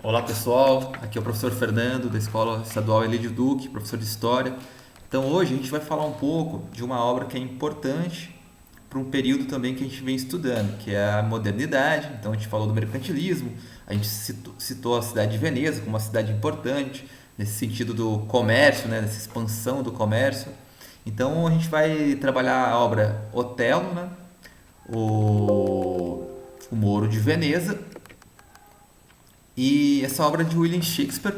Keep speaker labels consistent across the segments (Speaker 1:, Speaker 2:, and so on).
Speaker 1: Olá pessoal, aqui é o professor Fernando da Escola Estadual Elídio Duque, professor de História. Então hoje a gente vai falar um pouco de uma obra que é importante para um período também que a gente vem estudando, que é a modernidade. Então a gente falou do mercantilismo, a gente citou a cidade de Veneza como uma cidade importante nesse sentido do comércio, né, nessa expansão do comércio. Então a gente vai trabalhar a obra Otelo, né, o Moro de Veneza. E essa obra de William Shakespeare,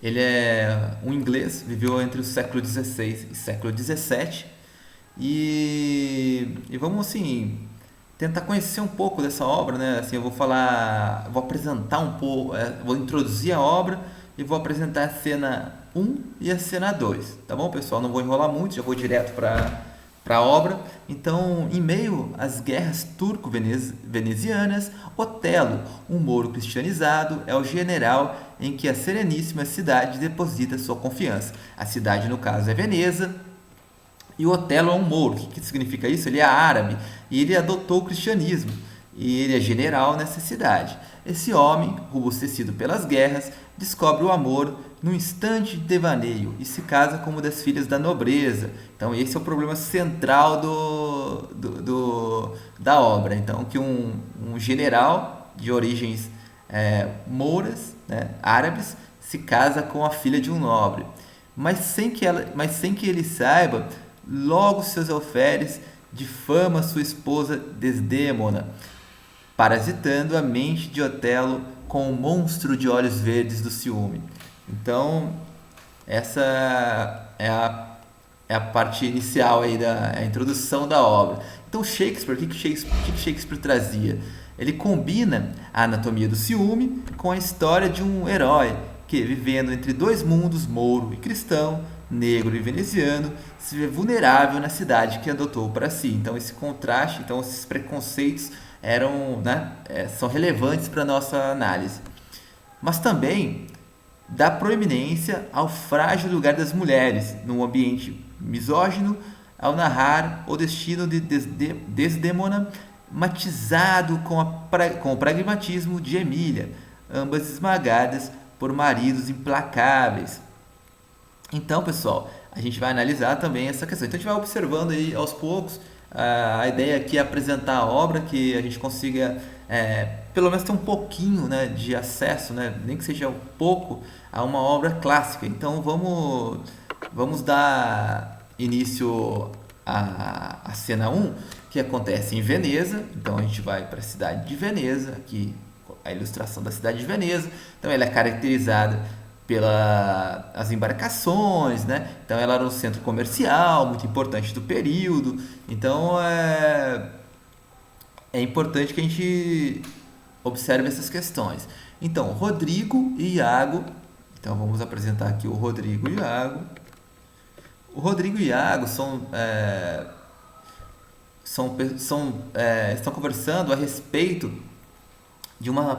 Speaker 1: ele é um inglês, viveu entre o século XVI e século XVII. E vamos assim tentar conhecer um pouco dessa obra, né? Assim, eu vou falar, vou apresentar um pouco, vou introduzir a obra e vou apresentar a cena um e a cena 2, tá bom, pessoal? Não vou enrolar muito, já vou direto para a obra. Então, em meio às guerras turco-venezianas, Otelo, um mouro cristianizado, é o general em que a sereníssima cidade deposita sua confiança. A cidade, no caso, é Veneza, e o Otelo é um mouro. O que significa isso? Ele é árabe e ele adotou o cristianismo. E ele é general nessa cidade. Esse homem, robustecido pelas guerras, descobre o amor num instante de devaneio e se casa com uma das filhas da nobreza. Então esse é o problema central da obra. Então que um general de origens mouras, né, árabes, se casa com a filha de um nobre. Mas sem que ele saiba, logo seus alferes difama sua esposa Desdémona, parasitando a mente de Otelo com o monstro de olhos verdes do ciúme. Então, essa é a parte inicial aí a introdução da obra. Então, Shakespeare, o que Shakespeare trazia? Ele combina a anatomia do ciúme com a história de um herói que, vivendo entre dois mundos, mouro e cristão, negro e veneziano, se vê vulnerável na cidade que adotou para si. Então, esse contraste, então esses preconceitos são relevantes para a nossa análise. Mas também dá proeminência ao frágil lugar das mulheres num ambiente misógino, ao narrar o destino de Desdémona, matizado com o pragmatismo de Emília, ambas esmagadas por maridos implacáveis. Então, pessoal, a gente vai analisar também essa questão. Então, a gente vai observando aí aos poucos. A ideia aqui é apresentar a obra, que a gente consiga, pelo menos, ter um pouquinho, né, de acesso, né, nem que seja um pouco, a uma obra clássica. Então, vamos dar início à cena um, que acontece em Veneza. Então, a gente vai para a cidade de Veneza, aqui a ilustração da cidade de Veneza. Então, ela é caracterizada pelas as embarcações, né? Então ela era um centro comercial muito importante do período. Então é importante que a gente observe essas questões. Então, Rodrigo e Iago. Então vamos apresentar aqui o Rodrigo e Iago. O Rodrigo e Iago estão conversando a respeito de uma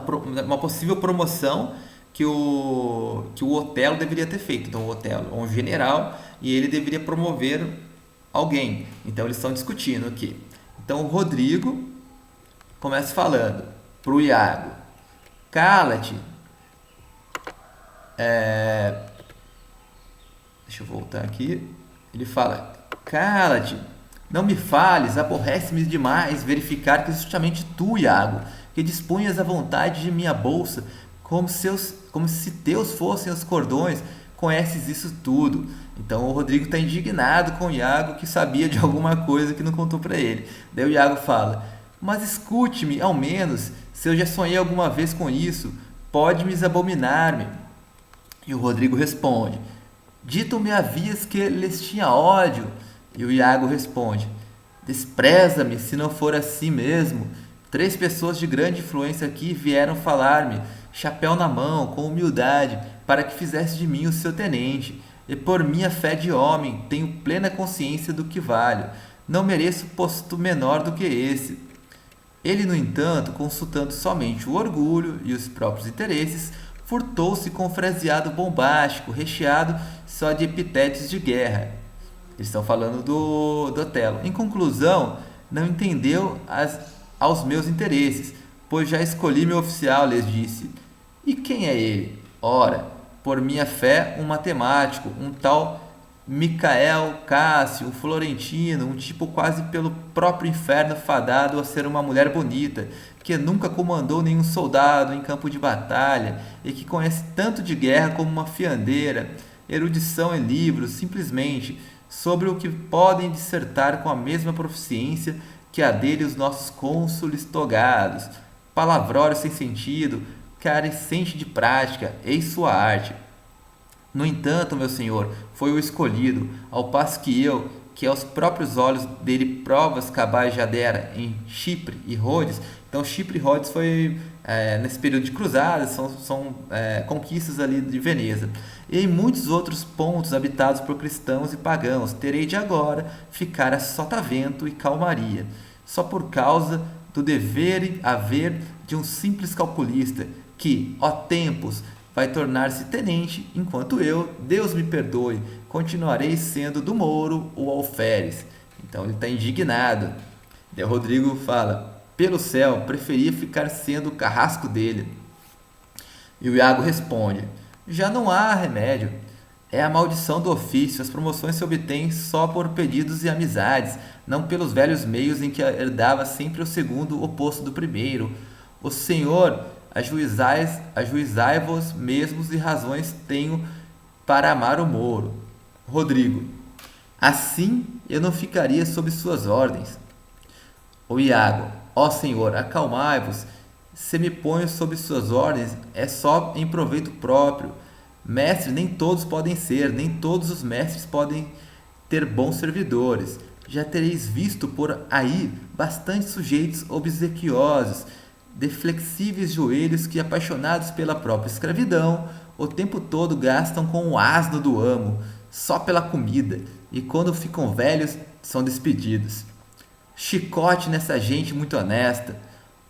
Speaker 1: possível promoção que o Otelo deveria ter feito. Então, o Otelo é um general e ele deveria promover alguém. Então, eles estão discutindo aqui. Então, o Rodrigo começa falando para o Iago: cala-te. Deixa eu voltar aqui. Ele fala: cala-te, não me fales, aborrece-me demais verificar que justamente tu, Iago, que dispunhas à vontade de minha bolsa, como se teus fossem os cordões, conheces isso tudo. Então o Rodrigo está indignado com o Iago, que sabia de alguma coisa que não contou para ele. Daí o Iago fala: mas escute-me, ao menos, se eu já sonhei alguma vez com isso, pode-me abominar-me. E o Rodrigo responde: dito-me havias que lhes tinha ódio. E o Iago responde: despreza-me, se não for assim mesmo. 3 pessoas de grande influência aqui vieram falar-me, chapéu na mão, com humildade, para que fizesse de mim o seu tenente. E por minha fé de homem, tenho plena consciência do que valho. Não mereço posto menor do que esse. Ele, no entanto, consultando somente o orgulho e os próprios interesses, furtou-se com um fraseado bombástico, recheado só de epitétos de guerra. Eles estão falando do Otelo. Em conclusão, não entendeu aos meus interesses, pois já escolhi meu oficial, lhes disse. E quem é ele? Ora, por minha fé, um matemático, um tal Micael Cássio, um florentino, um tipo quase pelo próprio inferno fadado a ser uma mulher bonita, que nunca comandou nenhum soldado em campo de batalha e que conhece tanto de guerra como uma fiandeira, erudição em livros, simplesmente, sobre o que podem dissertar com a mesma proficiência que a dele os nossos cônsules togados. Palavrório sem sentido, carecente de prática, eis sua arte. No entanto, meu senhor, foi o escolhido, ao passo que eu, que aos próprios olhos dele provas cabais já dera em Chipre e Rhodes. Então, Chipre e Rhodes foi nesse período de cruzadas, são conquistas ali de Veneza. E em muitos outros pontos habitados por cristãos e pagãos, terei de agora ficar a sotavento e calmaria, só por causa do dever e haver de um simples calculista, que, ó tempos, vai tornar-se tenente, enquanto eu, Deus me perdoe, continuarei sendo do Moro o alferes. Então ele está indignado. E o Rodrigo fala: pelo céu, preferia ficar sendo o carrasco dele. E o Iago responde: já não há remédio. É a maldição do ofício. As promoções se obtêm só por pedidos e amizades, não pelos velhos meios em que herdava sempre o segundo oposto do primeiro. O Senhor, ajuizai-vos mesmos e razões tenho para amar o Moro. Rodrigo: assim eu não ficaria sob suas ordens. O Iago: ó Senhor, acalmai-vos. Se me ponho sob suas ordens, é só em proveito próprio. Mestre nem todos podem ser, nem todos os mestres podem ter bons servidores. Já tereis visto por aí bastantes sujeitos obsequiosos, de flexíveis joelhos que, apaixonados pela própria escravidão, o tempo todo gastam com o asno do amo, só pela comida, e quando ficam velhos, são despedidos. Chicote nessa gente muito honesta.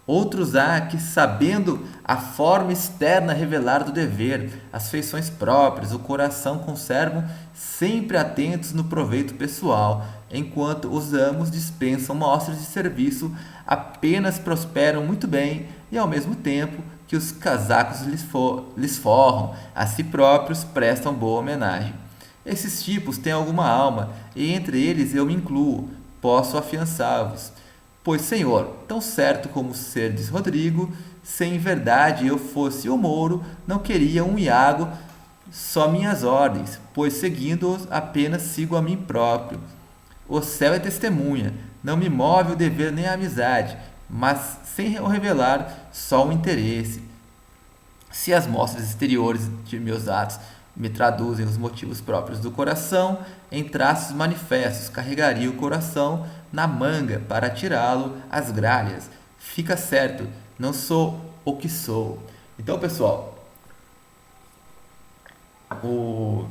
Speaker 1: Outros há que, sabendo a forma externa revelar do dever, as feições próprias, o coração conservam sempre atentos no proveito pessoal, enquanto os amos dispensam mostras de serviço, apenas prosperam muito bem e, ao mesmo tempo que os casacos lhes forram, a si próprios prestam boa homenagem. Esses tipos têm alguma alma, e entre eles eu me incluo, posso afiançá-vos. Pois, Senhor, tão certo como serdes Rodrigo, se em verdade eu fosse o Moro, não queria um Iago só minhas ordens, pois seguindo-os apenas sigo a mim próprio. O céu é testemunha, não me move o dever nem a amizade, mas sem o revelar só o interesse. Se as mostras exteriores de meus atos me traduzem os motivos próprios do coração, em traços manifestos carregaria o coração na manga para atirá-lo às gralhas. Fica certo, não sou o que sou. Então, pessoal,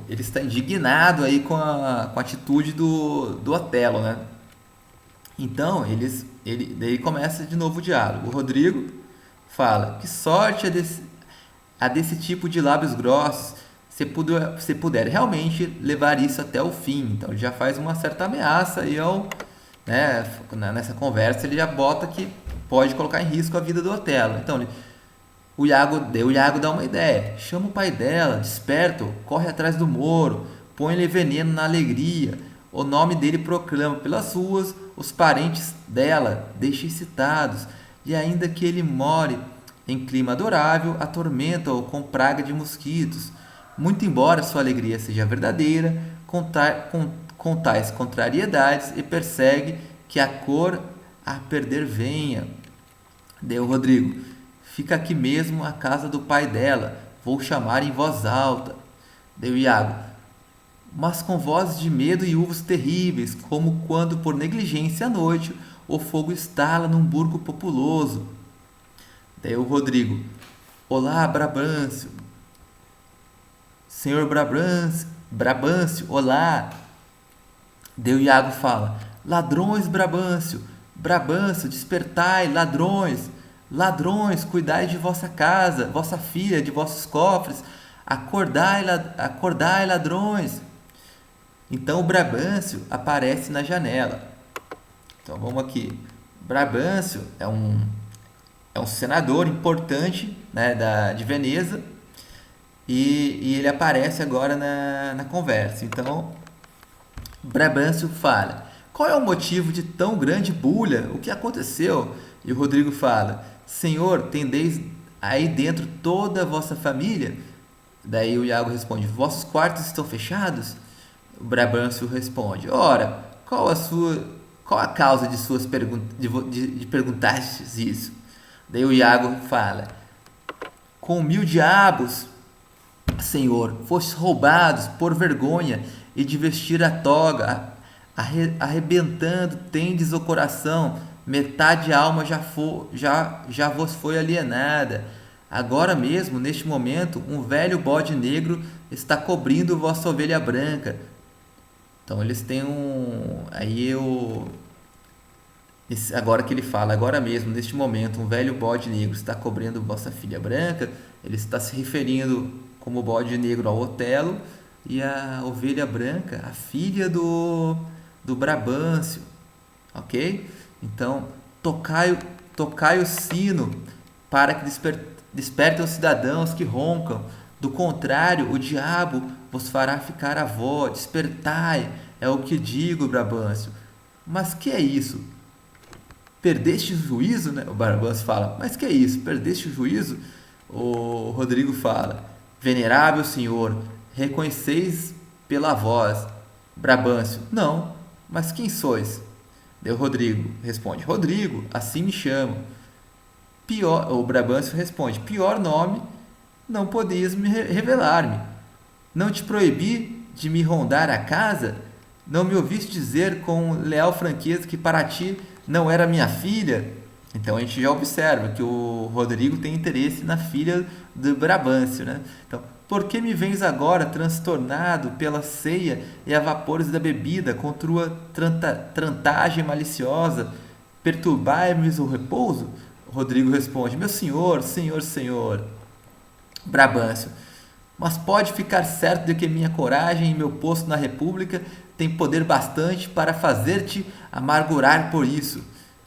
Speaker 1: ele está indignado aí com a atitude do Otelo, né? Então, daí começa de novo o diálogo. O Rodrigo fala: que sorte a desse tipo de lábios grossos, se puder realmente levar isso até o fim. Então, ele já faz uma certa ameaça e nessa conversa ele já bota que pode colocar em risco a vida do Otelo. Então, o Iago dá uma ideia: chama o pai dela, desperta-o, corre atrás do Moro, põe-lhe veneno na alegria, o nome dele proclama pelas ruas, os parentes dela deixa excitados, e ainda que ele more em clima adorável, atormenta-o com praga de mosquitos. Muito embora sua alegria seja verdadeira, com tais contrariedades, e persegue que a cor a perder venha. Deu Rodrigo: fica aqui mesmo a casa do pai dela, vou chamar em voz alta. Deu Iago: mas com vozes de medo e uvos terríveis, como quando por negligência à noite o fogo estala num burgo populoso. Deu Rodrigo: olá, Brabâncio. Senhor Brabâncio, olá. Deu Iago fala: ladrões, Brabâncio, despertai, ladrões. Ladrões, cuidai de vossa casa, vossa filha, de vossos cofres. Acordai, ladrões. Então o Brabâncio aparece na janela. Então vamos aqui. Brabâncio é um senador importante, né, de Veneza, e ele aparece agora na conversa. Então, Brabâncio fala: qual é o motivo de tão grande bulha? O que aconteceu? E o Rodrigo fala: Senhor, tendeis aí dentro toda a vossa família? Daí o Iago responde: vossos quartos estão fechados? O Brabâncio responde: ora, qual a causa de suas de perguntastes isso? Daí o Iago fala: com 1000 diabos, Senhor, fostes roubados por vergonha e de vestir a toga, arrebentando tendes o coração, metade a alma já vos foi alienada. Agora mesmo, neste momento, um velho bode negro está cobrindo vossa ovelha branca. Então eles têm um. Agora que ele fala, agora mesmo, neste momento, um velho bode negro está cobrindo vossa filha branca, ele está se referindo como bode negro ao Otelo, e a ovelha branca, a filha do Brabâncio, ok? Então, tocai o sino para que despertem os cidadãos que roncam. Do contrário, o diabo vos fará ficar avó. Despertai, é o que digo, Brabâncio. Mas que é isso? Perdeste o juízo, né? O Brabâncio fala: mas que é isso? Perdeste o juízo? O Rodrigo fala: venerável senhor, reconheceis pela voz. Brabâncio: não, mas quem sois? Deu Rodrigo responde: Rodrigo, assim me chamo. O Brabâncio responde: pior nome não podias revelar-me. Não te proibi de me rondar a casa? Não me ouviste dizer com leal franqueza que para ti não era minha filha? Então a gente já observa que o Rodrigo tem interesse na filha do Brabâncio, né? Então, por que me vens agora transtornado pela ceia e a vapores da bebida, com tua trantagem maliciosa, perturbai-me o repouso? Rodrigo responde: meu senhor, senhor. Brabâncio: mas pode ficar certo de que minha coragem e meu posto na República têm poder bastante para fazer-te amargurar por isso.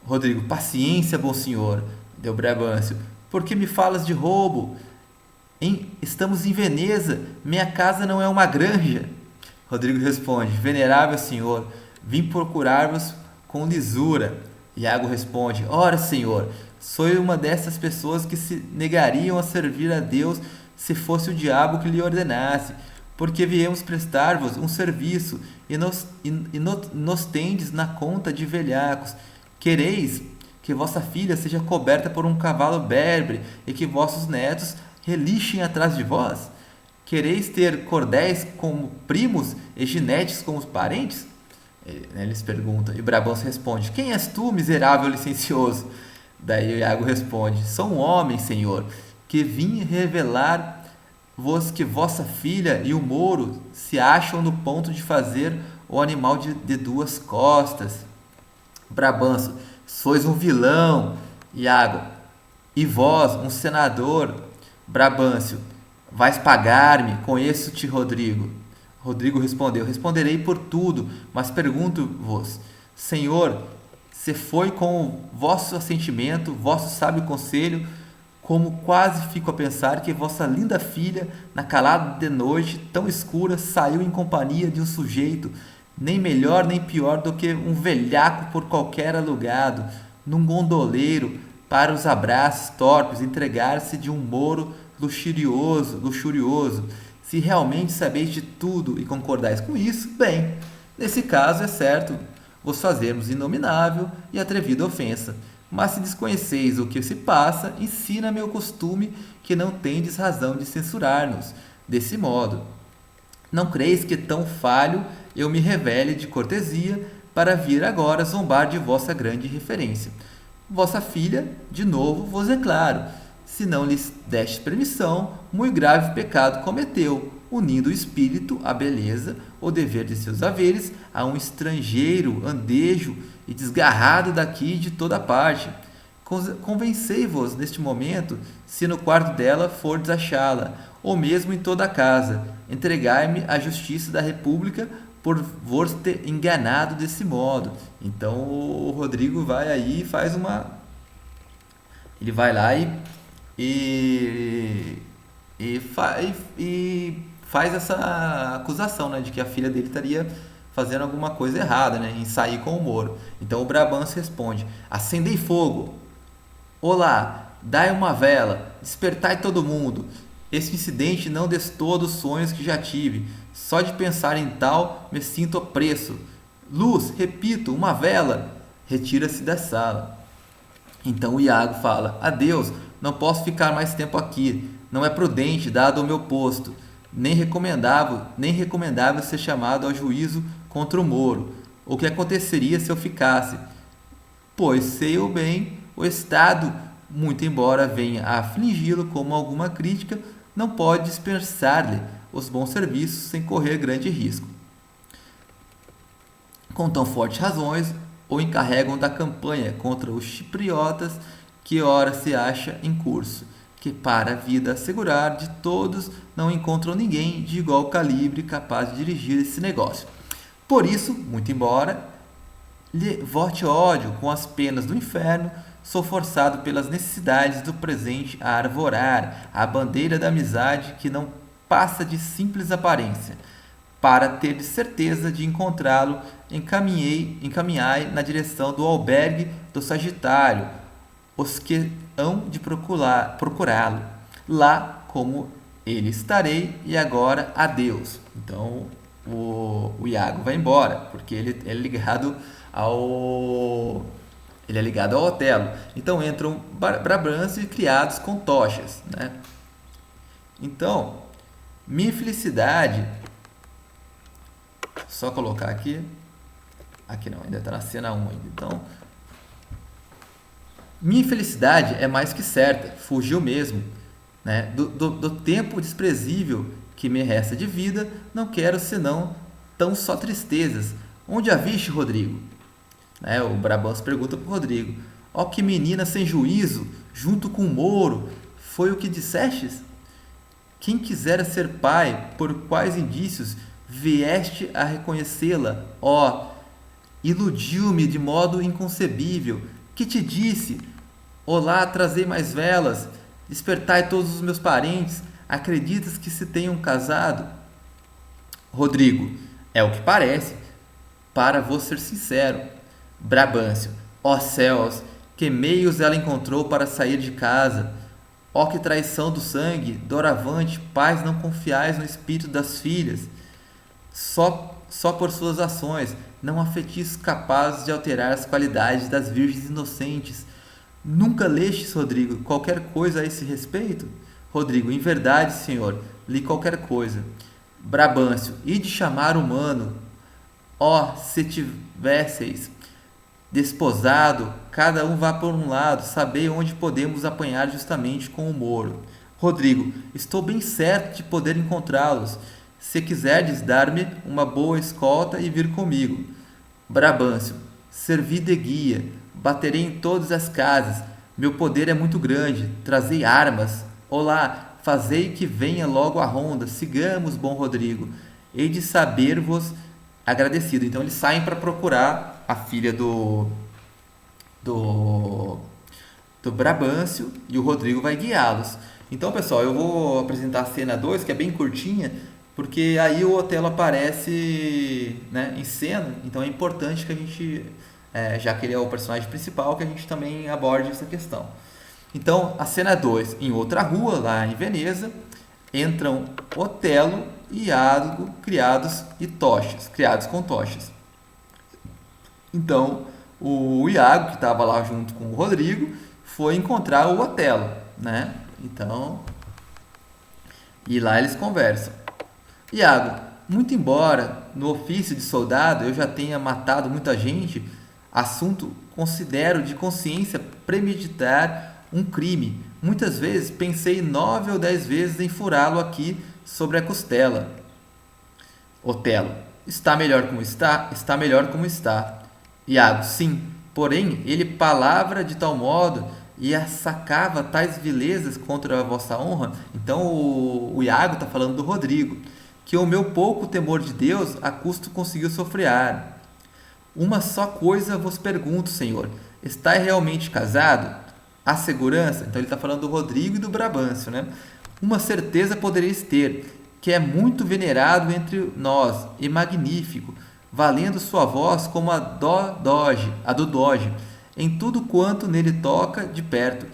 Speaker 1: Rodrigo: paciência, bom senhor. Deu Brabâncio: por que me falas de roubo? Estamos em Veneza, minha casa não é uma granja. Rodrigo responde: venerável senhor, vim procurar-vos com lisura. Iago responde: ora, senhor, sou uma dessas pessoas que se negariam a servir a Deus se fosse o diabo que lhe ordenasse, porque viemos prestar-vos um serviço e nos tendes na conta de velhacos. Quereis que vossa filha seja coberta por um cavalo berbre e que vossos netos relixem atrás de vós? Quereis ter cordéis como primos e ginetes como parentes? Eles perguntam, e Brabâncio responde: quem és tu, miserável licencioso? Daí o Iago responde: sou um homem, senhor, que vim revelar-vos que vossa filha e o Mouro se acham no ponto de fazer o animal de duas costas. Brabâncio: sois um vilão. Iago: e vós, um senador? Brabâncio: vais pagar-me, conheço-te, Rodrigo. Rodrigo respondeu: responderei por tudo, mas pergunto-vos, senhor, se foi com o vosso assentimento, vosso sábio conselho, como quase fico a pensar que vossa linda filha, na calada de noite tão escura, saiu em companhia de um sujeito, nem melhor nem pior do que um velhaco por qualquer alugado, num gondoleiro, para os abraços torpes entregar-se de um moro luxurioso. Se realmente sabeis de tudo e concordais com isso, bem, nesse caso é certo vos fazermos inominável e atrevida ofensa. Mas se desconheceis o que se passa, ensina-me o costume que não tendes razão de censurar-nos desse modo. Não creis que tão falho eu me revele de cortesia para vir agora zombar de vossa grande referência? Vossa filha, de novo vos declaro, se não lhes deste permissão, muito grave pecado cometeu, unindo o espírito, a beleza, o dever de seus haveres, a um estrangeiro, andejo e desgarrado daqui de toda parte. Convencei-vos neste momento, se no quarto dela fordes achá-la, ou mesmo em toda a casa. Entregai-me à justiça da República por vos ter enganado desse modo. Então o Rodrigo vai aí e faz uma... Ele vai lá e e faz essa acusação, né, de que a filha dele estaria fazendo alguma coisa errada, né, em sair com o Moro. Então o Brabantio responde: acendei fogo, olá, dai uma vela, despertai todo mundo. Este incidente não destoa dos sonhos que já tive. Só de pensar em tal me sinto opresso. Luz, repito, uma vela. Retira-se da sala. Então o Iago fala: adeus, não posso ficar mais tempo aqui. Não é prudente, dado o meu posto. Nem recomendável ser chamado ao juízo contra o Moro. O que aconteceria se eu ficasse? Pois sei eu bem, o Estado, muito embora venha a afligi-lo como alguma crítica, não pode dispensar-lhe os bons serviços sem correr grande risco. Com tão fortes razões, o encarregam da campanha contra os chipriotas que ora se acha em curso, que para a vida assegurar de todos não encontram ninguém de igual calibre capaz de dirigir esse negócio. Por isso, muito embora lhe vote ódio com as penas do inferno, sou forçado pelas necessidades do presente a arvorar a bandeira da amizade que não passa de simples aparência. Para ter certeza de encontrá-lo, encaminhai na direção do albergue do Sagitário os que hão de procurá-lo. Lá como ele estarei, e agora adeus. Então o Iago vai embora, porque ele é ligado ao Otelo. Então entram Brabantio e criados com tochas, né? Então, minha felicidade, só colocar aqui não, ainda está na cena 1 ainda. Então, minha felicidade é mais que certa, fugiu mesmo, né? Do tempo desprezível que me resta de vida, não quero senão tão só tristezas. Onde a viste, Rodrigo? Né? O Brabantio pergunta para o Rodrigo: ó, que menina sem juízo, junto com o Moro, foi o que dissestes? Quem quisera ser pai, por quais indícios vieste a reconhecê-la? Ó, iludiu-me de modo inconcebível. Que te disse? Olá, trazei mais velas, despertai todos os meus parentes. Acreditas que se tenham casado? Rodrigo: é o que parece, para vos ser sincero. Brabantio: ó céus, que meios ela encontrou para sair de casa! Ó que traição do sangue! Doravante, pais, não confiais no espírito das filhas, só por suas ações, não há feitiços capazes de alterar as qualidades das virgens inocentes. Nunca lestes, Rodrigo, qualquer coisa a esse respeito? Rodrigo: em verdade, senhor, li qualquer coisa. Brabantio: e de chamar humano? Ó, se tivesseis desposado, cada um vá por um lado, sabei onde podemos apanhar justamente com o Moro. Rodrigo: estou bem certo de poder encontrá-los, se quiserdes dar-me uma boa escolta e vir comigo. Brabantio: servi de guia, baterei em todas as casas, meu poder é muito grande, trazei armas. Olá, fazei que venha logo a ronda, sigamos, bom Rodrigo, hei de saber-vos agradecido. Então eles saem para procurar a filha do Brabantio, e o Rodrigo vai guiá-los. Então, pessoal, eu vou apresentar a cena 2, que é bem curtinha, porque aí o Otelo aparece, né, em cena. Então é importante que a gente, já que ele é o personagem principal, que a gente também aborde essa questão. Então, a cena 2, em outra rua, lá em Veneza, entram Otelo e Iago, criados com tochas. Então, o Iago, que estava lá junto com o Rodrigo, foi encontrar o Otelo, né? Então, e lá eles conversam. Iago: muito embora no ofício de soldado eu já tenha matado muita gente, assunto considero de consciência premeditar um crime. Muitas vezes pensei 9 ou 10 vezes em furá-lo aqui sobre a costela. Otelo: está melhor como está? Está melhor como está. Iago: sim, porém ele palavra de tal modo e assacava tais vilezas contra a vossa honra. Então o Iago está falando do Rodrigo, que o meu pouco temor de Deus a custo conseguiu sofrear. Uma só coisa vos pergunto, senhor: estáis realmente casado? A segurança? Então ele está falando do Rodrigo e do Brabantio, né? Uma certeza podereis ter, que é muito venerado entre nós e magnífico, valendo sua voz como a do Doge, em tudo quanto nele toca de perto.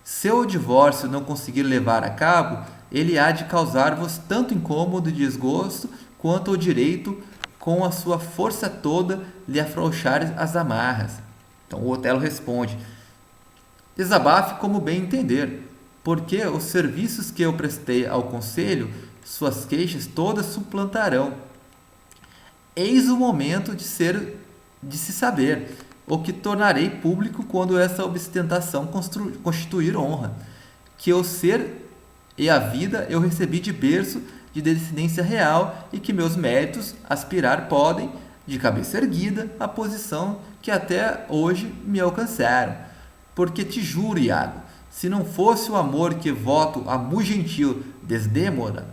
Speaker 1: Se o divórcio não conseguir levar a cabo, ele há de causar-vos tanto incômodo e desgosto, quanto o direito, com a sua força toda, lhe afrouxar as amarras. Então o Otelo responde: desabafe como bem entender, porque os serviços que eu prestei ao conselho, suas queixas todas suplantarão. Eis o momento de se saber, o que tornarei público quando essa ostentação constituir honra, que o ser e a vida eu recebi de berço de descendência real e que meus méritos aspirar podem, de cabeça erguida, à posição que até hoje me alcançaram. Porque te juro, Iago, se não fosse o amor que voto a muito gentil Desdémoda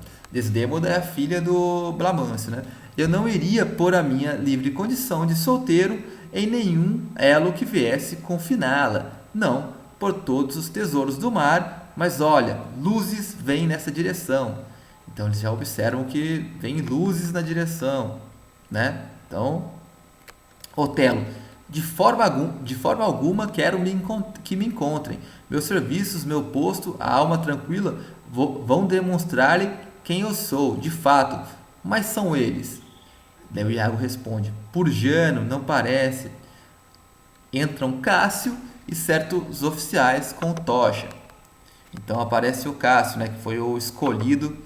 Speaker 1: é a filha do Blamâncio, né? Eu não iria pôr a minha livre condição de solteiro em nenhum elo que viesse confiná-la. Não, por todos os tesouros do mar, mas olha, luzes vêm nessa direção. Então eles já observam que vem luzes na direção, né? Então, Otelo, de forma alguma quero que me encontrem. Meus serviços, meu posto, a alma tranquila vão demonstrar-lhe quem eu sou, de fato. Mas são eles. Daí o Iago responde: por Jano, não parece. Entram Cássio e certos oficiais com tocha. Então aparece o Cássio, né, que foi o escolhido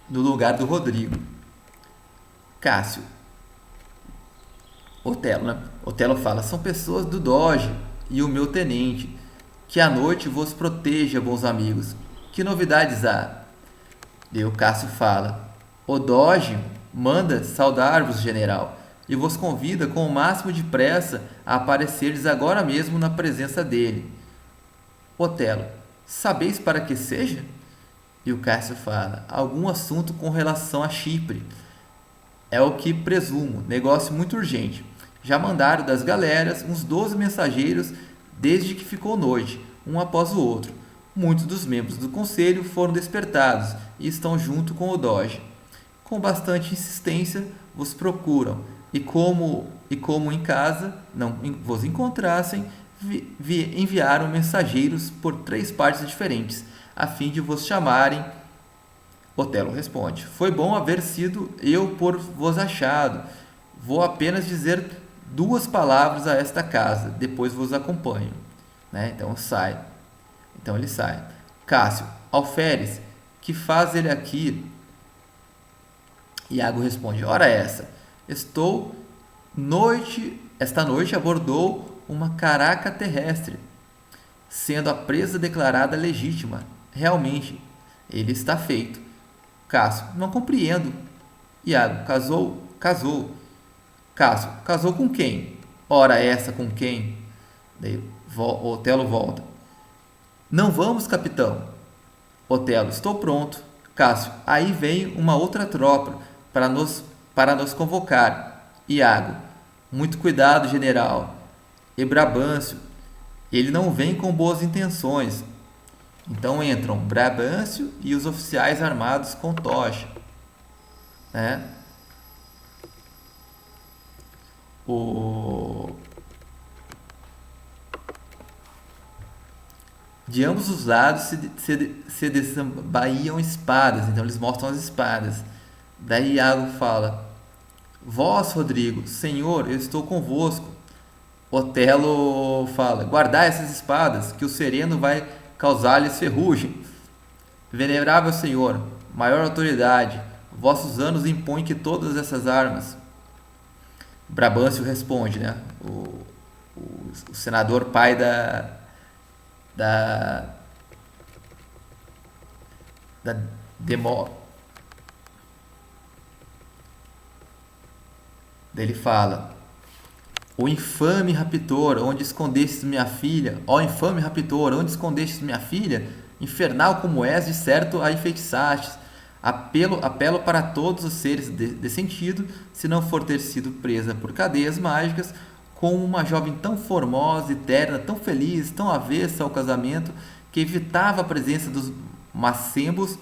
Speaker 1: no lugar do Rodrigo. Cássio. Otelo, né? Otelo fala: são pessoas do Doge e o meu tenente. Que a noite vos proteja, bons amigos. Que novidades há? E o Cássio fala: o Doge manda saudar-vos, general, e vos convida com o máximo de pressa a apareceres agora mesmo na presença dele. Otelo: sabeis para que seja? E o Cássio fala: algum assunto com relação a Chipre. É o que presumo, negócio muito urgente. Já mandaram das galeras uns 12 mensageiros desde que ficou noite, um após o outro. Muitos dos membros do conselho foram despertados e estão junto com o Doge. Com bastante insistência vos procuram, e como em casa não vos encontrassem, enviaram mensageiros por 3 partes diferentes, a fim de vos chamarem. Otelo responde: foi bom haver sido eu por vos achado. Vou apenas dizer 2 palavras a esta casa, depois vos acompanho. Né? Então ele sai. Cássio: alferes, que faz ele aqui? Iago responde: ora essa, esta noite abordou uma caraca terrestre, sendo a presa declarada legítima. Realmente, ele está feito. Cássio: não compreendo. Iago: casou. Cássio: casou com quem? Ora essa, com quem? Daí Otelo volta: não vamos, capitão. Otelo: estou pronto. Cássio: aí vem uma outra tropa para nos convocar. Iago: muito cuidado, general. E Brabâncio: ele não vem com boas intenções. Então entram Brabâncio e os oficiais armados com tocha. Né? De ambos os lados se desembaiam espadas, então eles mostram as espadas. Daí Iago fala: vós, Rodrigo, senhor, eu estou convosco. Otelo fala: guardai essas espadas, que o sereno vai causar-lhes ferrugem. Venerável senhor, maior autoridade, vossos anos impõem que todas essas armas. Brabâncio responde, né? O senador pai da Demo. Daí ele fala: o infame raptor, onde escondestes minha filha? Ó infame raptor, onde escondestes minha filha? Infernal como és, de certo a enfeitiçastes. Apelo para todos os seres de sentido, se não for ter sido presa por cadeias mágicas, com uma jovem tão formosa e terna, tão feliz, tão avessa ao casamento, que evitava a presença dos macembos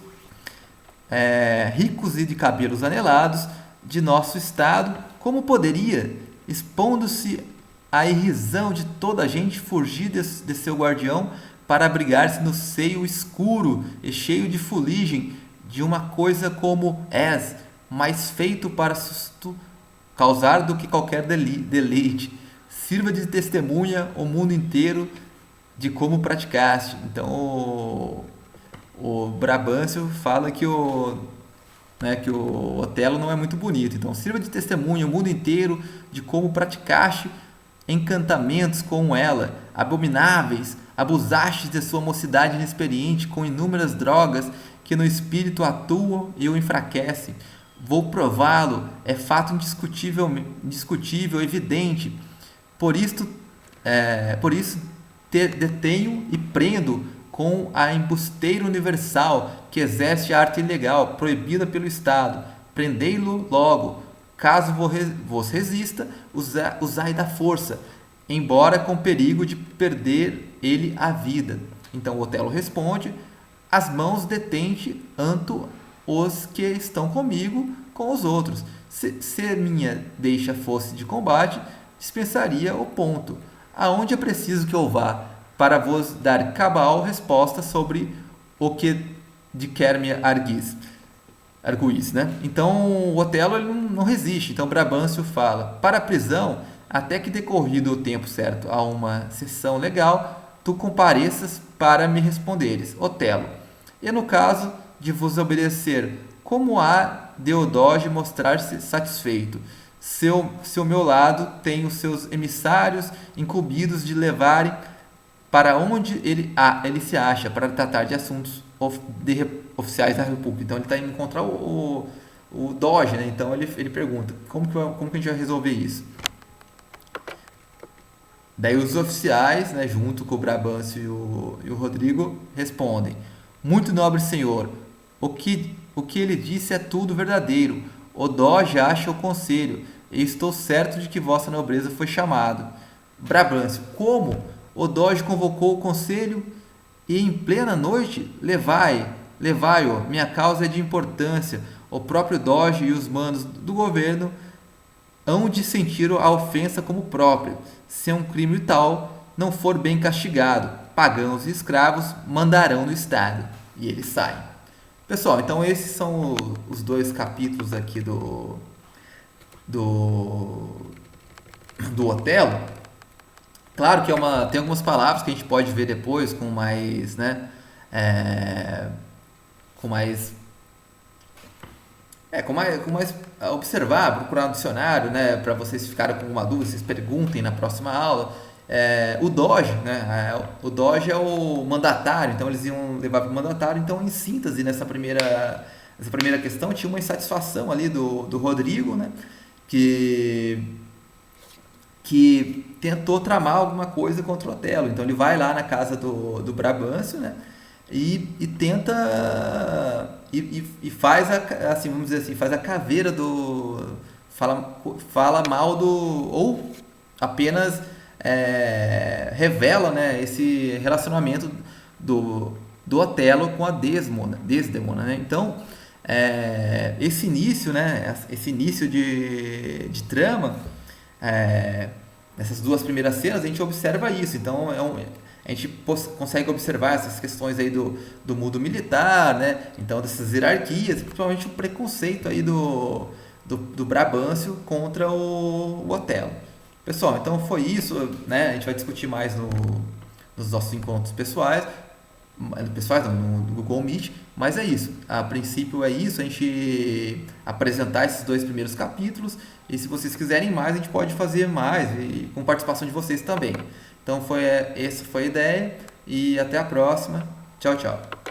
Speaker 1: ricos e de cabelos anelados, de nosso estado, como poderia, expondo-se à irrisão de toda a gente, fugir de seu guardião para abrigar-se no seio escuro e cheio de fuligem de uma coisa como és, mais feito para susto causar do que qualquer deleite. Sirva de testemunha o mundo inteiro de como praticaste. Então o Brabâncio fala que que o Otelo não é muito bonito. Então sirva de testemunha o mundo inteiro de como praticaste encantamentos com ela, abomináveis, abusastes de sua mocidade inexperiente com inúmeras drogas que no espírito atuam e o enfraquecem. Vou prová-lo, é fato indiscutível, evidente. Por isso detenho e prendo com a embusteira universal que exerce a arte ilegal, proibida pelo Estado. Prendei-lo logo. Caso vos resista, usai da força, embora com perigo de perder ele a vida. Então o Otelo responde: as mãos detente anto os que estão comigo com os outros. Se minha deixa fosse de combate, dispensaria o ponto. Aonde é preciso que eu vá, para vos dar cabal resposta sobre o que de quer me arguís, né? Então o Otelo ele não resiste. Então Brabâncio fala: para a prisão, até que decorrido o tempo certo a uma sessão legal, tu compareças para me responderes. Otelo: e no caso de vos obedecer, como há Deodoge mostrar-se satisfeito? Seu meu lado tem os seus emissários incumbidos de levarem para onde ele se acha para tratar de assuntos oficiais da República. Então ele está indo encontrar o Doge, né? Então ele pergunta: como que a gente vai resolver isso? Daí os oficiais, né, junto com o Brabâncio e o Rodrigo, respondem: muito nobre senhor, o que ele disse é tudo verdadeiro. O Doge acha o conselho, e estou certo de que vossa nobreza foi chamado. Brabâncio: como? O Doge convocou o conselho e em plena noite? Levai-o, minha causa é de importância. O próprio Doge e os manos do governo hão de sentir a ofensa como própria. Se um crime tal não for bem castigado, pagãos e escravos mandarão no Estado. E eles saem. Pessoal, então esses são os dois capítulos aqui do Otelo. Claro que tem algumas palavras que a gente pode ver depois com mais, né, com mais observar, procurar no dicionário, né, para vocês ficarem com uma dúvida, vocês perguntem na próxima aula. O Doge, né, o Doge é o mandatário, então eles iam levar para o mandatário. Então, em síntese, nessa primeira questão, tinha uma insatisfação ali do Rodrigo, né, que tentou tramar alguma coisa contra o Otelo. Então ele vai lá na casa do Brabâncio, né, e tenta e faz assim, vamos dizer assim, faz a caveira fala mal ou apenas revela, né, esse relacionamento do Otelo com a Desdemona, né? Então esse início, né, de trama, nessas duas primeiras cenas a gente observa isso. Então a gente consegue observar essas questões aí do mundo militar, né? Então dessas hierarquias, principalmente o preconceito aí do Brabâncio contra o Otelo. Pessoal, então foi isso, né? A gente vai discutir mais nos nossos encontros pessoais não, no Google Meet, mas é isso. A princípio é isso, a gente apresentar esses dois primeiros capítulos, e se vocês quiserem mais, a gente pode fazer mais, e com participação de vocês também. Então essa foi a ideia, e até a próxima. Tchau, tchau.